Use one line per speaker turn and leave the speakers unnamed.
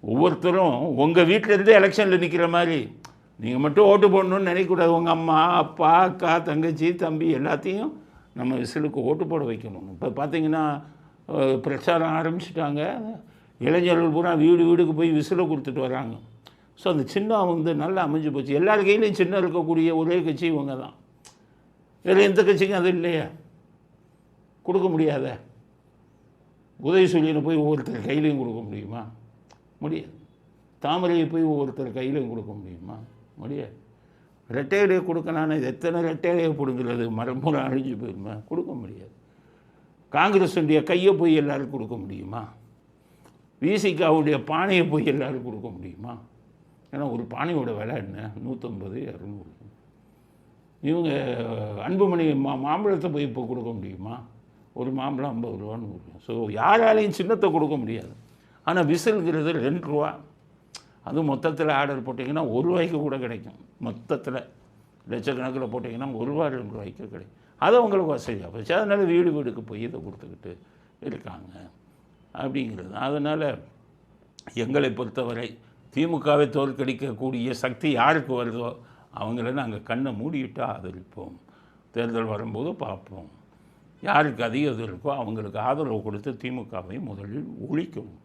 ஒவ்வொருத்தரும் உங்கள் வீட்டிலேருந்தே எலெக்ஷனில் நிற்கிற மாதிரி நீங்கள் மட்டும் ஓட்டு போடணும்னு நினைக்கக்கூடாது. உங்கள் அம்மா, அப்பா, அக்கா, தங்கச்சி, தம்பி எல்லாத்தையும் நம்ம விசிலுக்கு ஓட்டு போட வைக்கணும். இப்போ பார்த்தீங்கன்னா பிரச்சாரம் ஆரம்பிச்சிட்டாங்க. இளைஞர்கள் பூரா வீடு வீடுக்கு போய் விசிலை கொடுத்துட்டு வராங்க. ஸோ அந்த சின்னம் வந்து நல்லா அமைஞ்சு போச்சு. எல்லார் கையிலையும் சின்னம் இருக்கக்கூடிய ஒரே கட்சி இவங்க தான். வேறு எந்த கட்சிக்கும் அது இல்லையா? கொடுக்க முடியாத உதயசூரியனை போய் ஒவ்வொருத்தர் கையிலையும் கொடுக்க முடியுமா? முடியாது. தாமரையை போய் ஒவ்வொருத்தர் கையிலையும் கொடுக்க முடியுமா? முடியாது. ரெட்டையிலையை கொடுக்கலான்னு எத்தனை ரெட்டையிலையை கொடுங்கிறது மரமுறை அழிஞ்சு போயிருமா? கொடுக்க முடியாது. காங்கிரஸுடைய கையை போய் எல்லோரும் கொடுக்க முடியுமா? விசிகாவுடைய பானையை போய் எல்லோரும் கொடுக்க முடியுமா? ஏன்னா ஒரு பானையோட விலை என்ன? 150, 200. இவங்க அன்புமணி மாம்பழத்தை போய் இப்போ கொடுக்க முடியுமா? ஒரு மாம்பழம் 50 ரூபா, 100 ரூபா. ஸோ யாராலையும் சின்னத்தை கொடுக்க முடியாது. ஆனால் விசில்ங்கிறது 2 ரூபா. அதுவும் மொத்தத்தில் ஆர்டர் போட்டிங்கன்னா 1 ரூபாய்க்கு கூட கிடைக்கும். மொத்தத்தில் லட்சக்கணக்கில் போட்டிங்கன்னா 1 ரூபா 2 ரூபாய்க்கு கிடைக்கும். அது அவங்களுக்கு வசதியாக போச்சு. அதனால் வீடு வீடுக்கு போய் இதை கொடுத்துக்கிட்டு இருக்காங்க அப்படிங்கிறது. அதனால் எங்களை பொறுத்தவரை திமுகவை தோற்கடிக்கக்கூடிய சக்தி யாருக்கு வருதோ அவங்கள நாங்கள் கண்ணை மூடிவிட்டு ஆதரிப்போம். தேர்தல் வரும்போது பார்ப்போம். யாருக்கு அதிக இது இருக்கோ அவங்களுக்கு ஆதரவு கொடுத்து திமுகவை முதலில் ஒழிக்கணும்.